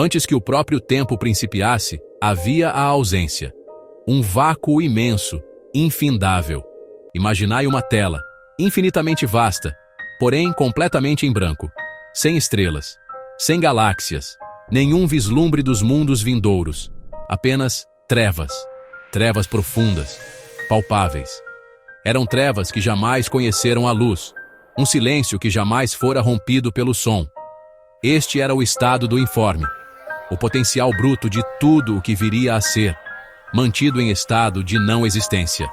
Antes que o próprio tempo principiasse, havia a ausência. Um vácuo imenso, infindável. Imaginai uma tela, infinitamente vasta, porém completamente em branco, sem estrelas, sem galáxias, nenhum vislumbre dos mundos vindouros, apenas trevas, trevas profundas, palpáveis. Eram trevas que jamais conheceram a luz, um silêncio que jamais fora rompido pelo som. Este era o estado do informe, o potencial bruto de tudo o que viria a ser, mantido em estado de não existência.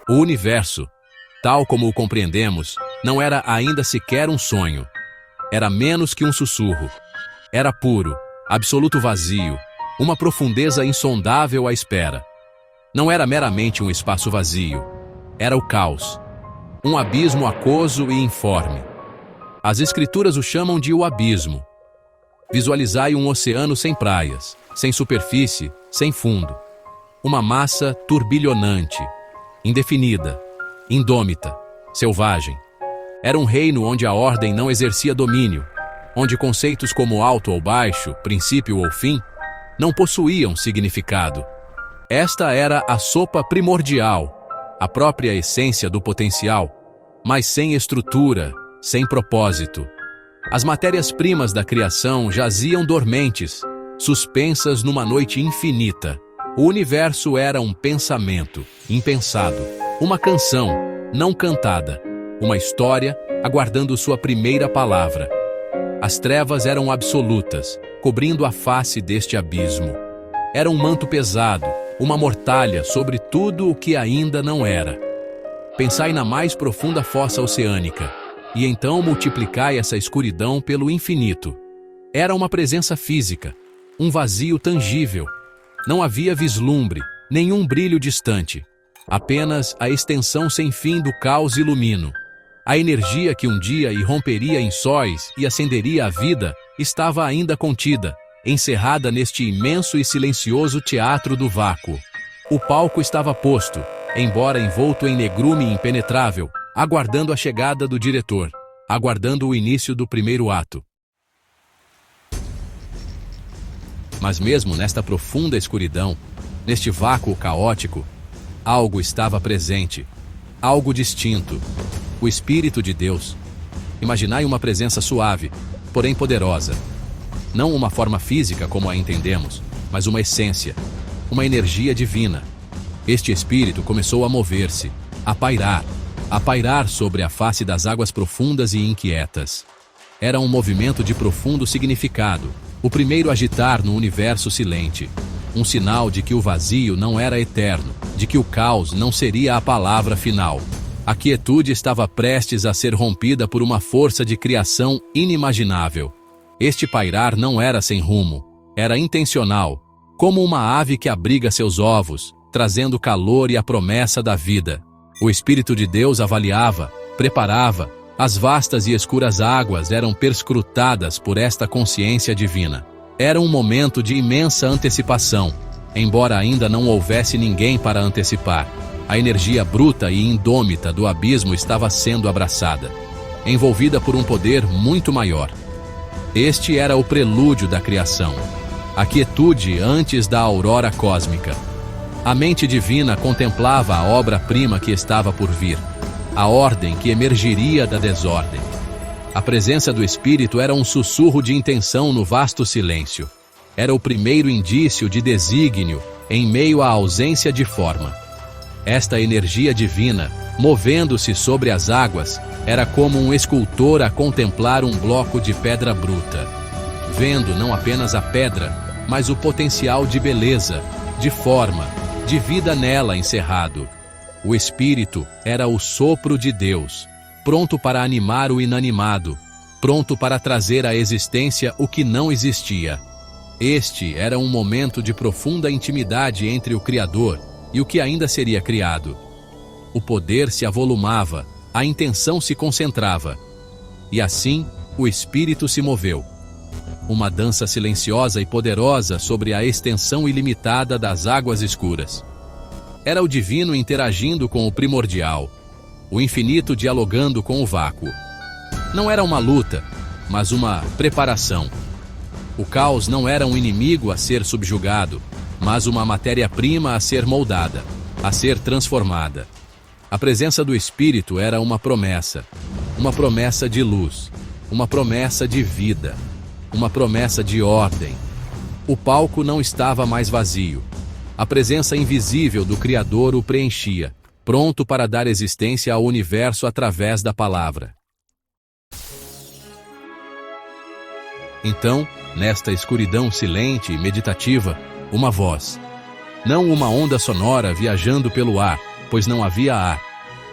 O universo, tal como o compreendemos, não era ainda sequer um sonho. Era menos que um sussurro. Era puro, absoluto vazio, uma profundeza insondável à espera. Não era meramente um espaço vazio. Era o caos. Um abismo aquoso e informe. As escrituras o chamam de o abismo. Visualizai um oceano sem praias, sem superfície, sem fundo. Uma massa turbilhonante, indefinida, indômita, selvagem. Era um reino onde a ordem não exercia domínio, onde conceitos como alto ou baixo, princípio ou fim, não possuíam significado. Esta era a sopa primordial, a própria essência do potencial, mas sem estrutura, sem propósito. As matérias-primas da criação jaziam dormentes, suspensas numa noite infinita. O universo era um pensamento, impensado, uma canção, não cantada, uma história aguardando sua primeira palavra. As trevas eram absolutas, cobrindo a face deste abismo. Era um manto pesado, uma mortalha sobre tudo o que ainda não era. Pensai na mais profunda fossa oceânica, e então multiplicai essa escuridão pelo infinito. Era uma presença física, um vazio tangível. Não havia vislumbre, nenhum brilho distante. Apenas a extensão sem fim do caos ilumino. A energia que um dia irromperia em sóis e acenderia a vida estava ainda contida, encerrada neste imenso e silencioso teatro do vácuo. O palco estava posto, embora envolto em negrume impenetrável, aguardando a chegada do diretor, aguardando o início do primeiro ato. Mas mesmo nesta profunda escuridão, neste vácuo caótico, algo estava presente, algo distinto, o Espírito de Deus. Imaginai uma presença suave, porém poderosa. Não uma forma física como a entendemos, mas uma essência, uma energia divina. Este Espírito começou a mover-se, a pairar sobre a face das águas profundas e inquietas. Era um movimento de profundo significado, o primeiro agitar no universo silente, um sinal de que o vazio não era eterno, de que o caos não seria a palavra final. A quietude estava prestes a ser rompida por uma força de criação inimaginável. Este pairar não era sem rumo, era intencional, como uma ave que abriga seus ovos, trazendo calor e a promessa da vida. O Espírito de Deus avaliava, preparava, as vastas e escuras águas eram perscrutadas por esta consciência divina. Era um momento de imensa antecipação, embora ainda não houvesse ninguém para antecipar. A energia bruta e indômita do abismo estava sendo abraçada, envolvida por um poder muito maior. Este era o prelúdio da criação, a quietude antes da aurora cósmica. A mente divina contemplava a obra-prima que estava por vir, a ordem que emergiria da desordem. A presença do Espírito era um sussurro de intenção no vasto silêncio. Era o primeiro indício de desígnio em meio à ausência de forma. Esta energia divina, movendo-se sobre as águas, era como um escultor a contemplar um bloco de pedra bruta, vendo não apenas a pedra, mas o potencial de beleza, de forma, de vida nela encerrado. O Espírito era o sopro de Deus, pronto para animar o inanimado, pronto para trazer à existência o que não existia. Este era um momento de profunda intimidade entre o Criador e o que ainda seria criado. O poder se avolumava, a intenção se concentrava. E assim, o Espírito se moveu. Uma dança silenciosa e poderosa sobre a extensão ilimitada das águas escuras. Era o divino interagindo com o primordial, o infinito dialogando com o vácuo. Não era uma luta, mas uma preparação. O caos não era um inimigo a ser subjugado, mas uma matéria-prima a ser moldada, a ser transformada. A presença do Espírito era uma promessa de luz, uma promessa de vida, uma promessa de ordem. O palco não estava mais vazio. A presença invisível do Criador o preenchia, pronto para dar existência ao universo através da palavra. Então, nesta escuridão silente e meditativa, uma voz. Não uma onda sonora viajando pelo ar, pois não havia ar,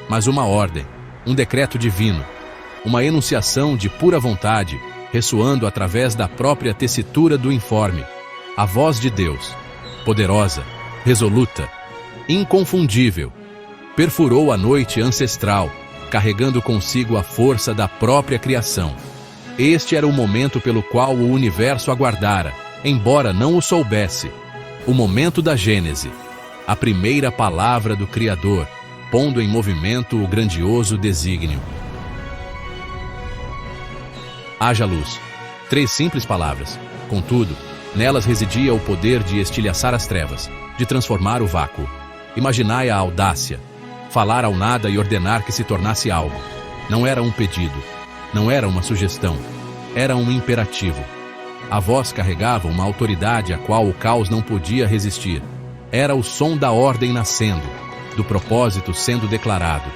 mas uma ordem, um decreto divino, uma enunciação de pura vontade, ressoando através da própria tessitura do informe. A voz de Deus, poderosa, resoluta, inconfundível, perfurou a noite ancestral, carregando consigo a força da própria criação. Este era o momento pelo qual o universo aguardara, embora não o soubesse. O momento da Gênese, a primeira palavra do Criador, pondo em movimento o grandioso desígnio. Haja luz. 3 simples palavras. Contudo, nelas residia o poder de estilhaçar as trevas, de transformar o vácuo. Imaginai a audácia. Falar ao nada e ordenar que se tornasse algo. Não era um pedido. Não era uma sugestão. Era um imperativo. A voz carregava uma autoridade a qual o caos não podia resistir. Era o som da ordem nascendo, do propósito sendo declarado.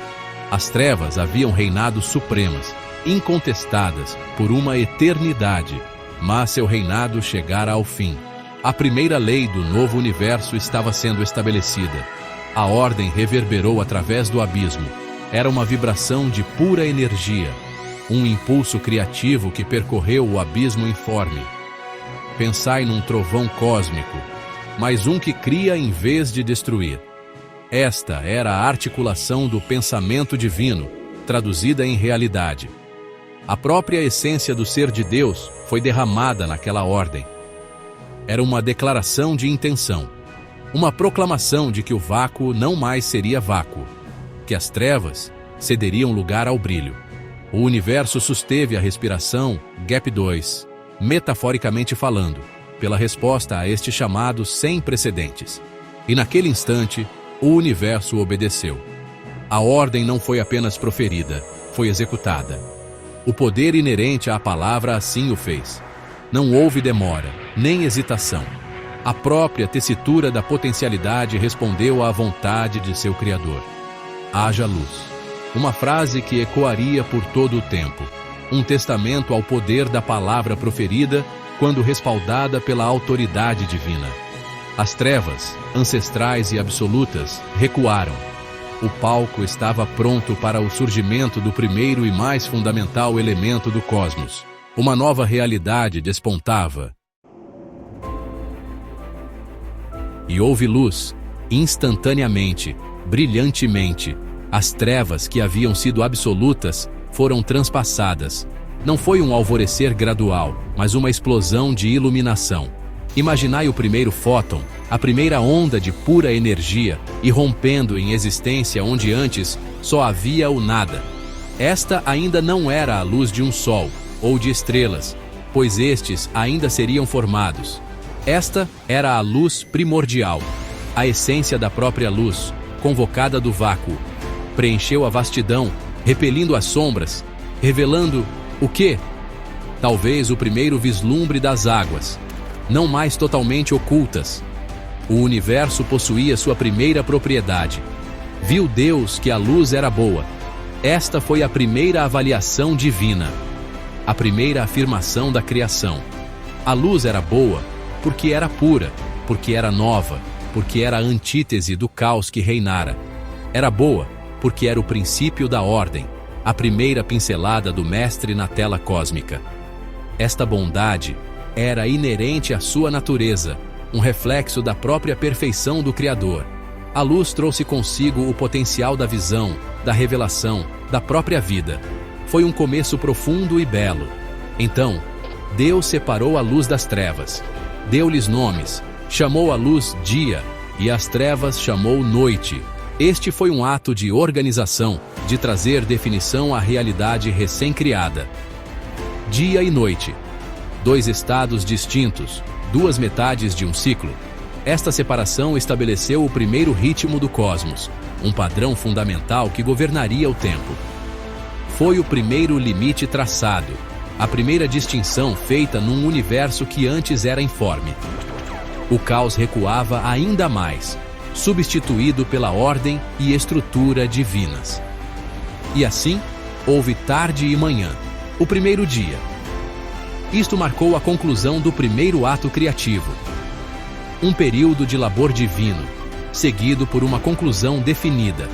As trevas haviam reinado supremas, incontestadas, por uma eternidade, mas seu reinado chegara ao fim. A primeira lei do novo universo estava sendo estabelecida. A ordem reverberou através do abismo. Era uma vibração de pura energia, um impulso criativo que percorreu o abismo informe. Pensai num trovão cósmico, mas um que cria em vez de destruir. Esta era a articulação do pensamento divino, traduzida em realidade. A própria essência do ser de Deus foi derramada naquela ordem. Era uma declaração de intenção, uma proclamação de que o vácuo não mais seria vácuo, que as trevas cederiam lugar ao brilho. O universo susteve a respiração, Gap 2, metaforicamente falando, pela resposta a este chamado sem precedentes. E naquele instante, o universo obedeceu. A ordem não foi apenas proferida, foi executada. O poder inerente à palavra assim o fez. Não houve demora, nem hesitação. A própria tessitura da potencialidade respondeu à vontade de seu Criador. Haja luz. Uma frase que ecoaria por todo o tempo. Um testamento ao poder da palavra proferida quando respaldada pela autoridade divina. As trevas, ancestrais e absolutas, recuaram. O palco estava pronto para o surgimento do primeiro e mais fundamental elemento do cosmos. Uma nova realidade despontava. E houve luz, instantaneamente, brilhantemente. As trevas que haviam sido absolutas foram transpassadas. Não foi um alvorecer gradual, mas uma explosão de iluminação. Imaginai o primeiro fóton, a primeira onda de pura energia, irrompendo em existência onde antes só havia o nada. Esta ainda não era a luz de um sol ou de estrelas, pois estes ainda seriam formados. Esta era a luz primordial, a essência da própria luz, convocada do vácuo. Preencheu a vastidão, repelindo as sombras, revelando o quê? Talvez o primeiro vislumbre das águas, não mais totalmente ocultas. O universo possuía sua primeira propriedade. Viu Deus que a luz era boa. Esta foi a primeira avaliação divina, a primeira afirmação da criação. A luz era boa porque era pura, porque era nova, porque era a antítese do caos que reinara. Era boa porque era o princípio da ordem, a primeira pincelada do Mestre na tela cósmica. Esta bondade era inerente à sua natureza, um reflexo da própria perfeição do Criador. A luz trouxe consigo o potencial da visão, da revelação, da própria vida. Foi um começo profundo e belo. Então, Deus separou a luz das trevas, deu-lhes nomes, chamou a luz dia e as trevas chamou noite. Este foi um ato de organização, de trazer definição à realidade recém-criada. Dia e noite. dois estados distintos, duas metades de um ciclo. Esta separação estabeleceu o primeiro ritmo do cosmos, um padrão fundamental que governaria o tempo. Foi o primeiro limite traçado, a primeira distinção feita num universo que antes era informe. O caos recuava ainda mais, substituído pela ordem e estrutura divinas. E assim, houve tarde e manhã, o primeiro dia. Isto marcou a conclusão do primeiro ato criativo. Um período de labor divino, seguido por uma conclusão definida.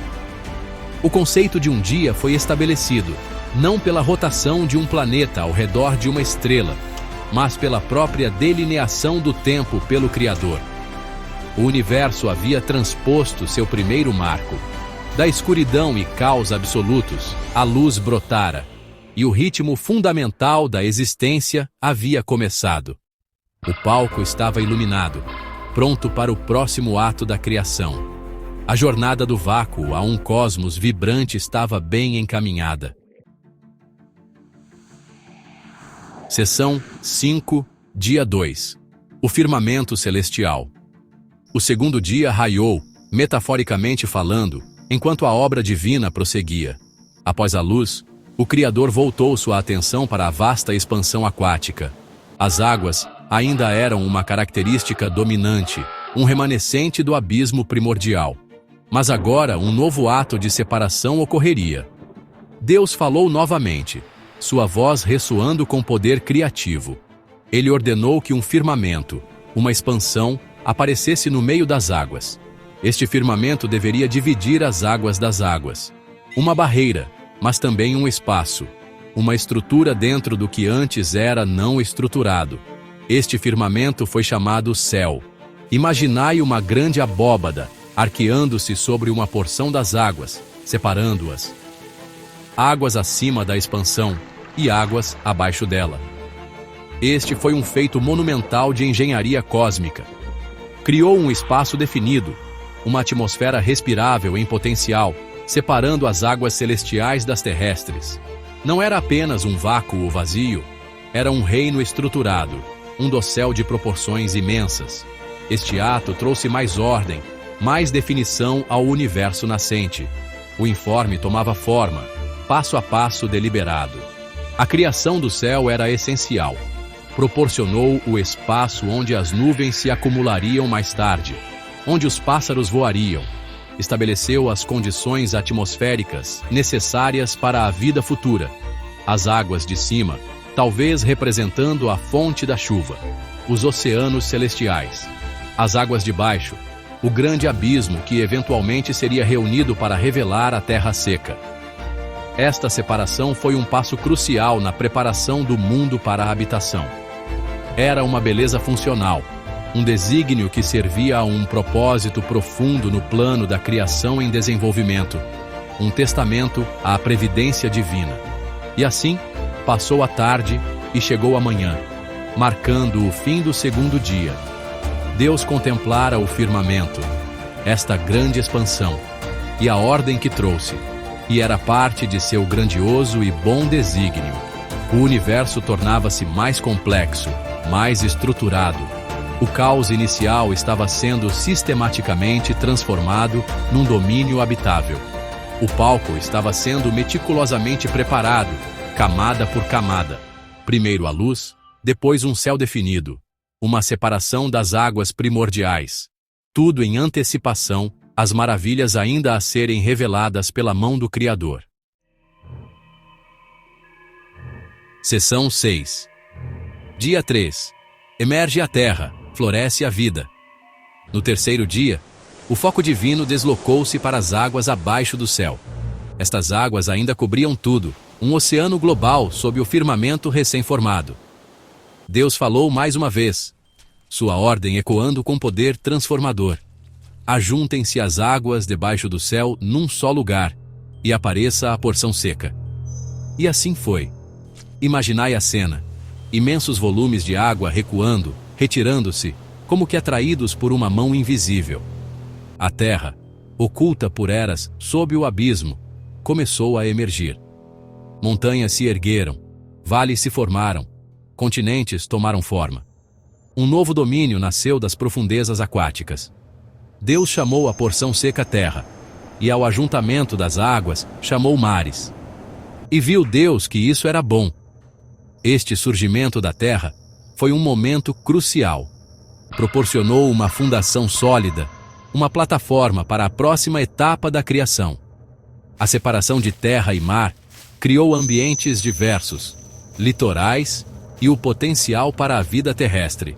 O conceito de um dia foi estabelecido, não pela rotação de um planeta ao redor de uma estrela, mas pela própria delineação do tempo pelo Criador. O universo havia transposto seu primeiro marco. Da escuridão e caos absolutos, a luz brotara, e o ritmo fundamental da existência havia começado. O palco estava iluminado, pronto para o próximo ato da criação. A jornada do vácuo a um cosmos vibrante estava bem encaminhada. Seção 5, dia 2. O firmamento celestial. O segundo dia raiou, metaforicamente falando, enquanto a obra divina prosseguia. Após a luz, o Criador voltou sua atenção para a vasta expansão aquática. As águas ainda eram uma característica dominante, um remanescente do abismo primordial. Mas agora um novo ato de separação ocorreria. Deus falou novamente, sua voz ressoando com poder criativo. Ele ordenou que um firmamento, uma expansão, aparecesse no meio das águas. Este firmamento deveria dividir as águas das águas. Uma barreira, mas também um espaço, uma estrutura dentro do que antes era não estruturado. Este firmamento foi chamado céu. Imaginai uma grande abóbada, arqueando-se sobre uma porção das águas, separando-as. Águas acima da expansão e águas abaixo dela. Este foi um feito monumental de engenharia cósmica. Criou um espaço definido, uma atmosfera respirável em potencial, separando as águas celestiais das terrestres. Não era apenas um vácuo vazio, era um reino estruturado, um dossel de proporções imensas. Este ato trouxe mais ordem, mais definição ao universo nascente. O informe tomava forma, passo a passo deliberado. A criação do céu era essencial. Proporcionou o espaço onde as nuvens se acumulariam mais tarde, onde os pássaros voariam. Estabeleceu as condições atmosféricas necessárias para a vida futura. As águas de cima, talvez representando a fonte da chuva, os oceanos celestiais. As águas de baixo, o grande abismo que eventualmente seria reunido para revelar a terra seca. Esta separação foi um passo crucial na preparação do mundo para a habitação. Era uma beleza funcional, um desígnio que servia a um propósito profundo no plano da criação em desenvolvimento, um testamento à previdência divina. E assim, passou a tarde e chegou a manhã, marcando o fim do segundo dia. Deus contemplara o firmamento, esta grande expansão, e a ordem que trouxe, e era parte de seu grandioso e bom desígnio. O universo tornava-se mais complexo, mais estruturado. O caos inicial estava sendo sistematicamente transformado num domínio habitável. O palco estava sendo meticulosamente preparado, camada por camada. Primeiro a luz, depois um céu definido, uma separação das águas primordiais. Tudo em antecipação, as maravilhas ainda a serem reveladas pela mão do Criador. Seção 6. Dia 3. Emerge a terra, floresce a vida. No terceiro dia, o foco divino deslocou-se para as águas abaixo do céu. Estas águas ainda cobriam tudo, um oceano global sob o firmamento recém-formado. Deus falou mais uma vez, sua ordem ecoando com poder transformador. Ajuntem-se as águas debaixo do céu num só lugar, e apareça a porção seca. E assim foi. Imaginai a cena. Imensos volumes de água recuando, retirando-se, como que atraídos por uma mão invisível. A terra, oculta por eras sob o abismo, começou a emergir. Montanhas se ergueram, vales se formaram, continentes tomaram forma. Um novo domínio nasceu das profundezas aquáticas. Deus chamou a porção seca terra, e ao ajuntamento das águas chamou mares. E viu Deus que isso era bom. Este surgimento da terra foi um momento crucial. Proporcionou uma fundação sólida, uma plataforma para a próxima etapa da criação. A separação de terra e mar criou ambientes diversos, litorais e o potencial para a vida terrestre.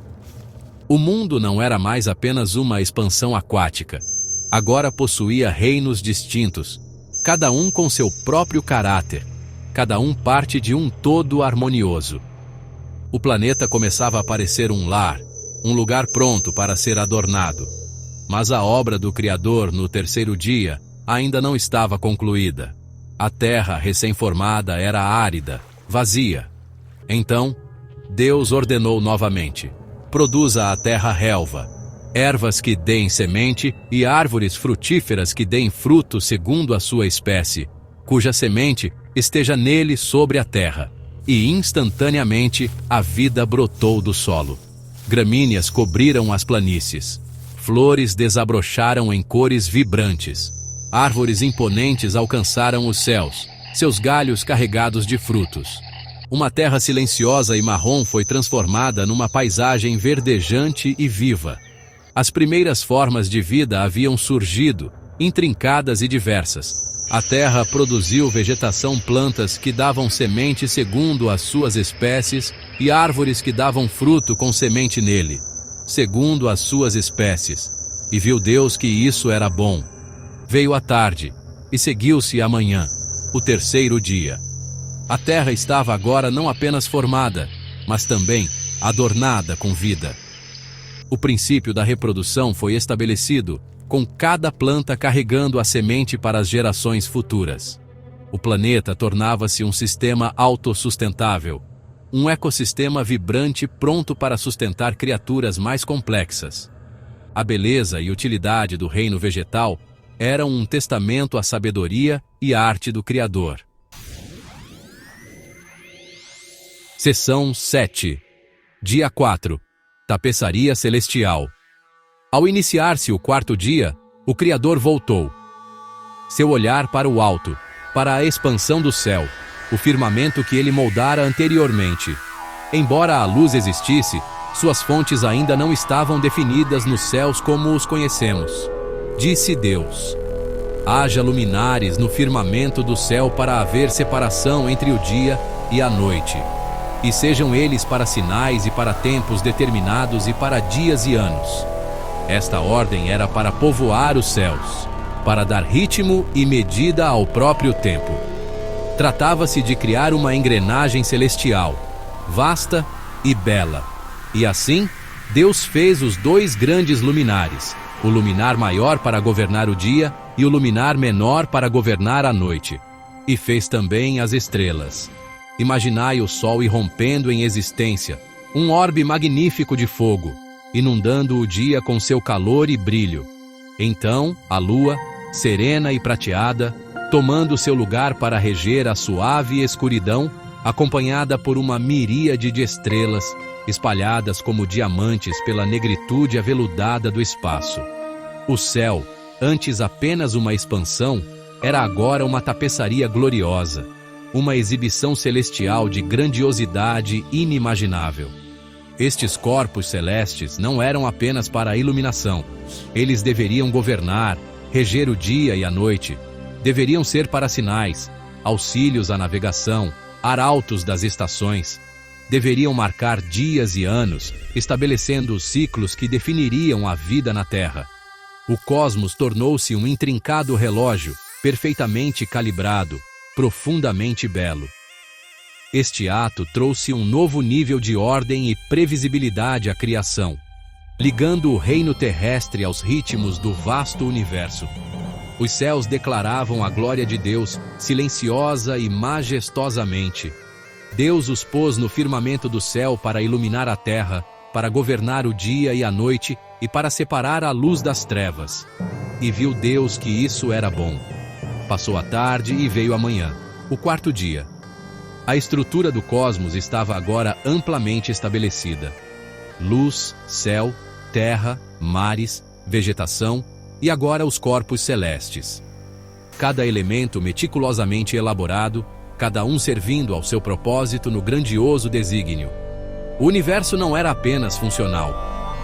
O mundo não era mais apenas uma expansão aquática. Agora possuía reinos distintos, cada um com seu próprio caráter, cada um parte de um todo harmonioso. O planeta começava a parecer um lar, um lugar pronto para ser adornado. Mas a obra do Criador no terceiro dia ainda não estava concluída. A terra recém-formada era árida, vazia. Então, Deus ordenou novamente: produza a terra relva, ervas que deem semente e árvores frutíferas que deem fruto segundo a sua espécie, cuja semente esteja nele sobre a terra. E instantaneamente a vida brotou do solo. Gramíneas cobriram as planícies. Flores desabrocharam em cores vibrantes. Árvores imponentes alcançaram os céus, seus galhos carregados de frutos. Uma terra silenciosa e marrom foi transformada numa paisagem verdejante e viva. As primeiras formas de vida haviam surgido, intrincadas e diversas. A terra produziu vegetação, plantas que davam semente segundo as suas espécies e árvores que davam fruto com semente nele, segundo as suas espécies. E viu Deus que isso era bom. Veio a tarde, e seguiu-se a manhã, o terceiro dia. A terra estava agora não apenas formada, mas também adornada com vida. O princípio da reprodução foi estabelecido, com cada planta carregando a semente para as gerações futuras. O planeta tornava-se um sistema autossustentável, um ecossistema vibrante pronto para sustentar criaturas mais complexas. A beleza e utilidade do reino vegetal eram um testamento à sabedoria e arte do Criador. Seção 7. Dia 4. Tapeçaria celestial. Ao iniciar-se o quarto dia, o Criador voltou. Seu olhar para o alto, para a expansão do céu, o firmamento que ele moldara anteriormente. Embora a luz existisse, suas fontes ainda não estavam definidas nos céus como os conhecemos. Disse Deus: haja luminares no firmamento do céu para haver separação entre o dia e a noite. E sejam eles para sinais e para tempos determinados e para dias e anos. Esta ordem era para povoar os céus, para dar ritmo e medida ao próprio tempo. Tratava-se de criar uma engrenagem celestial, vasta e bela. E assim, Deus fez os dois grandes luminares, o luminar maior para governar o dia e o luminar menor para governar a noite. E fez também as estrelas. Imaginai o sol irrompendo em existência, um orbe magnífico de fogo, inundando o dia com seu calor e brilho. Então, a lua, serena e prateada, tomando seu lugar para reger a suave escuridão, acompanhada por uma miríade de estrelas, espalhadas como diamantes pela negritude aveludada do espaço. O céu, antes apenas uma expansão, era agora uma tapeçaria gloriosa, uma exibição celestial de grandiosidade inimaginável. Estes corpos celestes não eram apenas para a iluminação. Eles deveriam governar, reger o dia e a noite. Deveriam ser para sinais, auxílios à navegação, arautos das estações. Deveriam marcar dias e anos, estabelecendo os ciclos que definiriam a vida na Terra. O cosmos tornou-se um intrincado relógio, perfeitamente calibrado, profundamente belo. Este ato trouxe um novo nível de ordem e previsibilidade à criação, ligando o reino terrestre aos ritmos do vasto universo. Os céus declaravam a glória de Deus, silenciosa e majestosamente. Deus os pôs no firmamento do céu para iluminar a terra, para governar o dia e a noite e para separar a luz das trevas. E viu Deus que isso era bom. Passou a tarde e veio a manhã, o quarto dia. A estrutura do cosmos estava agora amplamente estabelecida. Luz, céu, terra, mares, vegetação e agora os corpos celestes. Cada elemento meticulosamente elaborado, cada um servindo ao seu propósito no grandioso desígnio. O universo não era apenas funcional.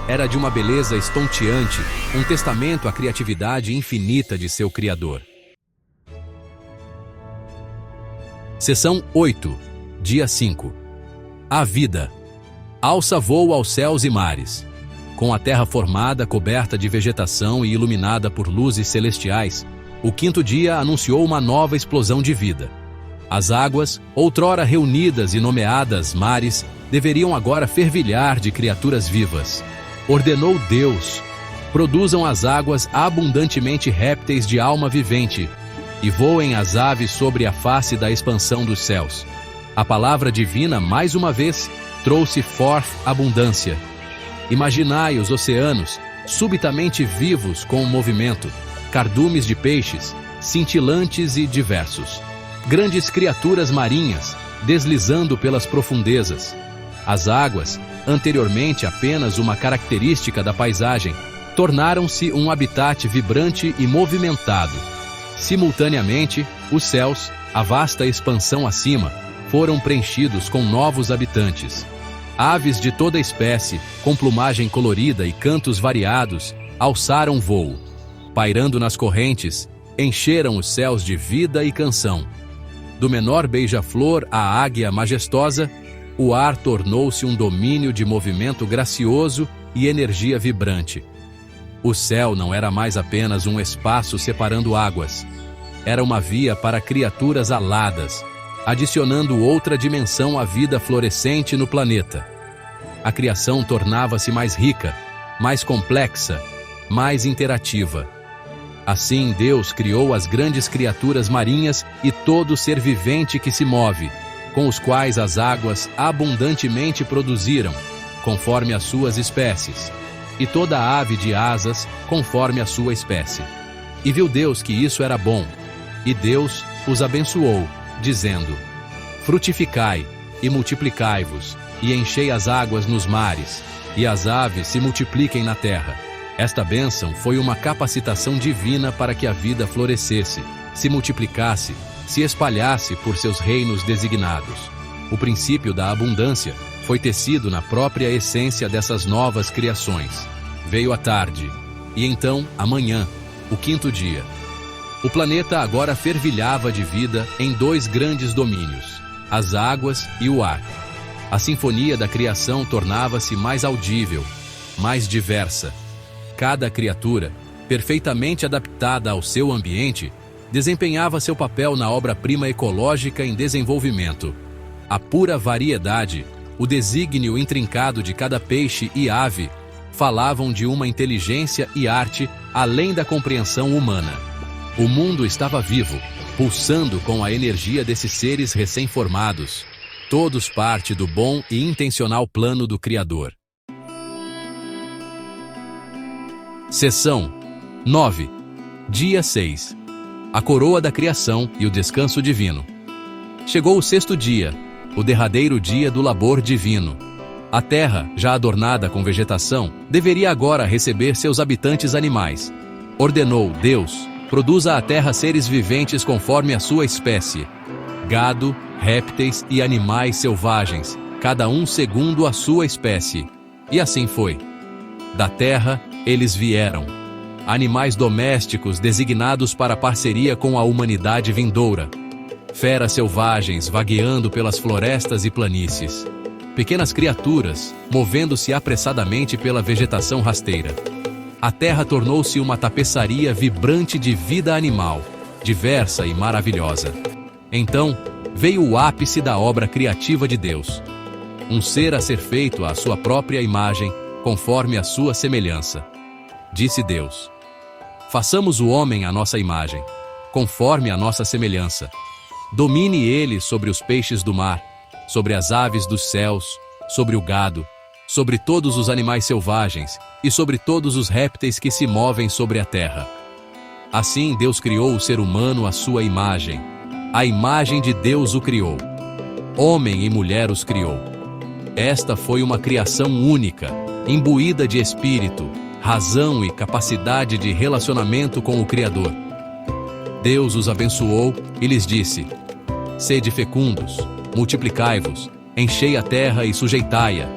Era de uma beleza estonteante, um testamento à criatividade infinita de seu Criador. Seção 8, dia 5. A vida. Alça voo aos céus e mares. Com a terra formada, coberta de vegetação e iluminada por luzes celestiais, o quinto dia anunciou uma nova explosão de vida. As águas, outrora reunidas e nomeadas mares, deveriam agora fervilhar de criaturas vivas. Ordenou Deus: produzam as águas abundantemente répteis de alma vivente, e voem as aves sobre a face da expansão dos céus. A palavra divina, mais uma vez, trouxe forth abundância. Imaginai os oceanos, subitamente vivos com o movimento, cardumes de peixes, cintilantes e diversos. Grandes criaturas marinhas, deslizando pelas profundezas. As águas, anteriormente apenas uma característica da paisagem, tornaram-se um habitat vibrante e movimentado. Simultaneamente, os céus, a vasta expansão acima, foram preenchidos com novos habitantes. Aves de toda espécie, com plumagem colorida e cantos variados, alçaram voo. Pairando nas correntes, encheram os céus de vida e canção. Do menor beija-flor à águia majestosa, o ar tornou-se um domínio de movimento gracioso e energia vibrante. O céu não era mais apenas um espaço separando águas. Era uma via para criaturas aladas, adicionando outra dimensão à vida florescente no planeta. A criação tornava-se mais rica, mais complexa, mais interativa. Assim, Deus criou as grandes criaturas marinhas e todo ser vivente que se move, com os quais as águas abundantemente produziram, conforme as suas espécies, e toda ave de asas, conforme a sua espécie. E viu Deus que isso era bom, e Deus os abençoou, dizendo: frutificai e multiplicai-vos, e enchei as águas nos mares, e as aves se multipliquem na terra. Esta bênção foi uma capacitação divina para que a vida florescesse, se multiplicasse, se espalhasse por seus reinos designados. O princípio da abundância foi tecido na própria essência dessas novas criações. Veio a tarde, e então a manhã, o quinto dia. O planeta agora fervilhava de vida em dois grandes domínios, as águas e o ar. A sinfonia da criação tornava-se mais audível, mais diversa. Cada criatura, perfeitamente adaptada ao seu ambiente, desempenhava seu papel na obra-prima ecológica em desenvolvimento. A pura variedade, o desígnio intrincado de cada peixe e ave, falavam de uma inteligência e arte além da compreensão humana. O mundo estava vivo, pulsando com a energia desses seres recém-formados, todos parte do bom e intencional plano do Criador. Seção 9, dia 6. A coroa da criação e o descanso divino. Chegou o sexto dia, o derradeiro dia do labor divino. A terra, já adornada com vegetação, deveria agora receber seus habitantes animais. Ordenou Deus: produza a terra seres viventes conforme a sua espécie, gado, répteis e animais selvagens, cada um segundo a sua espécie. E assim foi. Da terra, eles vieram. Animais domésticos designados para parceria com a humanidade vindoura. Feras selvagens vagueando pelas florestas e planícies. Pequenas criaturas, movendo-se apressadamente pela vegetação rasteira. A terra tornou-se uma tapeçaria vibrante de vida animal, diversa e maravilhosa. Então, veio o ápice da obra criativa de Deus. Um ser a ser feito à sua própria imagem, conforme a sua semelhança. Disse Deus: façamos o homem à nossa imagem, conforme a nossa semelhança. Domine ele sobre os peixes do mar, sobre as aves dos céus, sobre o gado, sobre todos os animais selvagens e sobre todos os répteis que se movem sobre a terra. Assim Deus criou o ser humano à sua imagem. A imagem de Deus o criou. homem e mulher os criou. Esta foi uma criação única, imbuída de espírito, razão e capacidade de relacionamento com o Criador. Deus os abençoou e lhes disse: sede fecundos, multiplicai-vos, enchei a terra e sujeitai-a.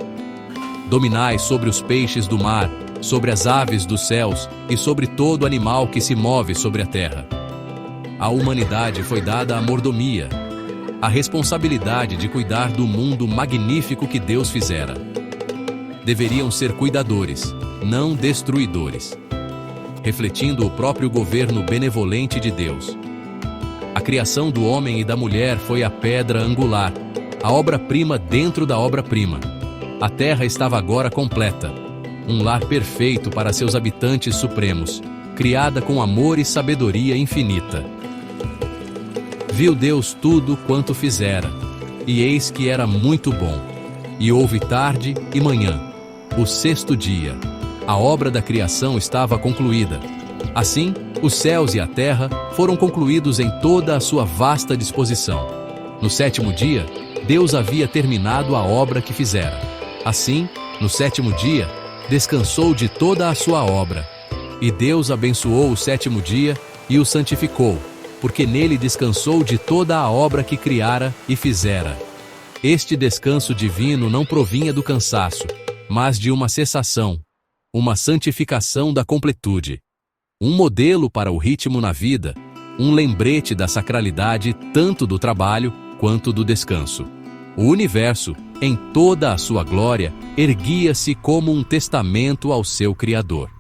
Dominai sobre os peixes do mar, sobre as aves dos céus e sobre todo animal que se move sobre a terra. À humanidade foi dada a mordomia, a responsabilidade de cuidar do mundo magnífico que Deus fizera. Deveriam ser cuidadores, não destruidores, refletindo o próprio governo benevolente de Deus. A criação do homem e da mulher foi a pedra angular, a obra-prima dentro da obra-prima. A terra estava agora completa, um lar perfeito para seus habitantes supremos, criada com amor e sabedoria infinita. Viu Deus tudo quanto fizera, e eis que era muito bom. E houve tarde e manhã, o sexto dia. A obra da criação estava concluída. Assim, os céus e a terra foram concluídos em toda a sua vasta disposição. No sétimo dia, Deus havia terminado a obra que fizera. Assim, no sétimo dia, descansou de toda a sua obra. E Deus abençoou o sétimo dia e o santificou, porque nele descansou de toda a obra que criara e fizera. Este descanso divino não provinha do cansaço, mas de uma cessação, uma santificação da completude. Um modelo para o ritmo na vida, um lembrete da sacralidade tanto do trabalho quanto do descanso. O universo, em toda a sua glória, erguia-se como um testamento ao seu Criador.